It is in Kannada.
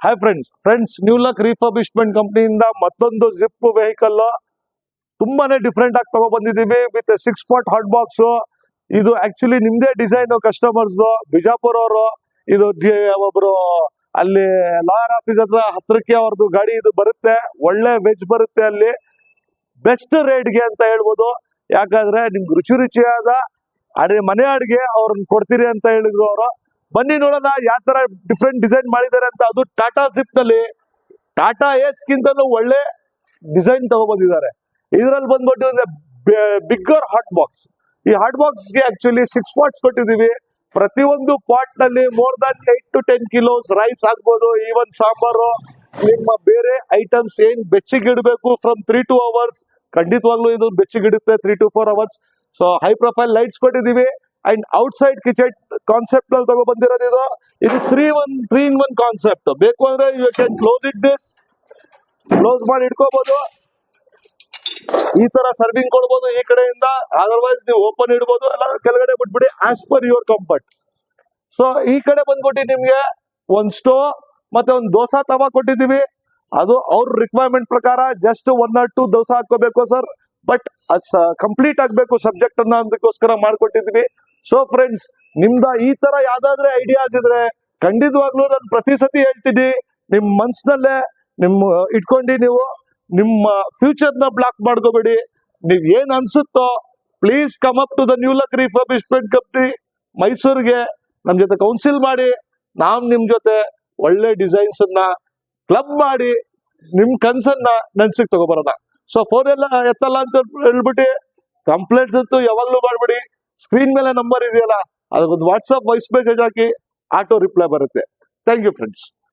Hi friends new luck refurbishment ಕಂಪ್ನಿಯಿಂದ ಮತ್ತೊಂದು ಜಿಪ್ ವೆಹಿಕಲ್ ತುಂಬಾನೇ ಡಿಫ್ರೆಂಟ್ ಆಗಿ ತಗೊಬಂದಿದೀವಿ ವಿತ್ 6 ಸ್ಪಾಟ್ ಹಾಟ್ ಬಾಕ್ಸ್. ಇದು ಆಕ್ಚುಲಿ ನಿಮ್ದೇ ಡಿಸೈನ್. ಕಸ್ಟಮರ್ಸ್ ಬಿಜಾಪುರ ಅವರು ಇದು ಒಬ್ರು ಅಲ್ಲಿ ಲಾಯರ್ ಆಫೀಸ್ ಹತ್ರಕ್ಕೆ ಅವ್ರದ್ದು ಗಾಡಿ ಇದು ಬರುತ್ತೆ. ಒಳ್ಳೆ ವೆಜ್ ಬರುತ್ತೆ, ಅಲ್ಲಿ ಬೆಸ್ಟ್ ರೇಟ್ಗೆ ಅಂತ ಹೇಳ್ಬೋದು. ಯಾಕಂದ್ರೆ ನಿಮ್ಗೆ ರುಚಿಯಾದ ಮನೆ ಅಡಿಗೆ ಅವ್ರನ್ನ ಕೊಡ್ತೀರಿ ಅಂತ ಹೇಳಿದ್ರು ಅವರು. ಬನ್ನಿ ನೋಡೋಣ ಯಾವ ತರ ಡಿಫ್ರೆಂಟ್ ಡಿಸೈನ್ ಮಾಡಿದ್ದಾರೆ ಅಂತ. ಅದು ಟಾಟಾ ಜಿಪ್ ನಲ್ಲಿ ಟಾಟಾ ಏಸ್ ಗಿಂತಲೂ ಒಳ್ಳೆ ಡಿಸೈನ್ ತಗೊಬಂದಿದ್ದಾರೆ. ಇದ್ರಲ್ಲಿ ಬಂದ್ಬಿಟ್ಟು ಬಿಗ್ಗರ್ ಹಾಟ್ ಬಾಕ್ಸ್. ಈ ಹಾಟ್ ಬಾಕ್ಸ್ ಗೆ ಆಕ್ಚುಲಿ 6 ಪಾಟ್ಸ್ ಕೊಟ್ಟಿದೀವಿ. ಪ್ರತಿಯೊಂದು ಪಾಟ್ ನಲ್ಲಿ more than 8 to 10 kilos rice ಆಗ್ಬೋದು. ಈವನ್ ಸಾಂಬಾರು, ನಿಮ್ಮ ಬೇರೆ ಐಟಮ್ಸ್ ಏನ್ ಬೆಚ್ಚಗಿಡಬೇಕು ಫ್ರಮ್ 3 to 4 hours, ಖಂಡಿತವಾಗ್ಲೂ ಇದು ಬೆಚ್ಚಗಿಡುತ್ತೆ 3 to 4 hours. So high profile lights ಕೊಟ್ಟಿದೀವಿ. And outside kitchen concept ಅಲ್ಲಿ ತಗೋ ಬಂದಿರೋದು ಇದು 3 in 1 ಕಾನ್ಸೆಪ್ಟ್. ಬೇಕು ಅಂದ್ರೆ you can close it this, close ಮಾಡಿ ಇಟ್ಕೋಬಹುದು. ಈ ತರ ಸರ್ವಿಂಗ್ ಕೊಡ್ಬೋದು ಈ ಕಡೆಯಿಂದ. ಅದರ್ವೈಸ್ ನೀವು ಓಪನ್ ಇಡ್ಬೋದು, ಅಲ್ಲ ಕೆಳಗಡೆ ಬಿಟ್ಬಿಡಿ as per your comfort. So ಈ ಕಡೆ ಬಂದ್ಬಿಟ್ಟು ನಿಮ್ಗೆ ಒಂದ್ ಸ್ಟೋವ್ ಮತ್ತೆ ಒಂದು ದೋಸಾ ತವಾ ಕೊಟ್ಟಿದೀವಿ. ಅದು ಅವ್ರ ರಿಕ್ವೈರ್ಮೆಂಟ್ ಪ್ರಕಾರ ಜಸ್ಟ್ 1 or 2 ದೋಸೆ ಹಾಕೋಬೇಕು ಸರ್, ಬಟ್ ಕಂಪ್ಲೀಟ್ ಆಗ್ಬೇಕು ಸಬ್ಜೆಕ್ಟ್ ಅನ್ನ, ಅದಕ್ಕೋಸ್ಕರ ಮಾಡ್ಕೊಟ್ಟಿದ್ವಿ. ಸೊ ಫ್ರೆಂಡ್ಸ್, ನಿಮ್ದ ಈ ತರ ಯಾವ್ದಾದ್ರೆ ಐಡಿಯಾಸ್ ಇದ್ರೆ ಖಂಡಿತವಾಗ್ಲೂ ನಾನು ಪ್ರತಿ ಸತಿ ಹೇಳ್ತೀನಿ, ನಿಮ್ ಮನ್ಸಿನಲ್ಲೇ ಇಟ್ಕೊಂಡು ನೀವು ನಿಮ್ಮ ಫ್ಯೂಚರ್ ನ ಬ್ಲಾಕ್ ಮಾಡ್ಕೋಬೇಡಿ. ನೀವ್ ಏನ್ ಅನ್ಸುತ್ತೋ please come up to the new luck refurbishment company ಮೈಸೂರಿಗೆ ನಮ್ ಜೊತೆ ಕೌನ್ಸಿಲ್ ಮಾಡಿ. ನಾವ್ ನಿಮ್ ಜೊತೆ ಒಳ್ಳೆ ಡಿಸೈನ್ಸ್ ಅನ್ನ ಕ್ಲಬ್ ಮಾಡಿ ನಿಮ್ ಕನ್ಸನ್ನ ನನ್ಸಿಗೆ ತಗೋಬರೋಣ. ಸೊ ಫೋನ್ ಎಲ್ಲ ಎತ್ತಲ್ಲ ಅಂತ ಹೇಳ್ಬಿಟ್ಟು ಕಂಪ್ಲೇಂಟ್ಸ್ ಅಂತೂ ಯಾವಾಗ್ಲೂ ಮಾಡ್ಬಿಡಿ. ಸ್ಕ್ರೀನ್ ಮೇಲೆ ನಂಬರ್ ಇದೆಯಲ್ಲ, ಅದಕ್ಕೊಂದು ವಾಟ್ಸ್ಆಪ್ ವಾಯ್ಸ್ ಮೆಸೇಜ್ ಹಾಕಿ, ಆಟೋ ರಿಪ್ಲೈ ಬರುತ್ತೆ. Thank you friends.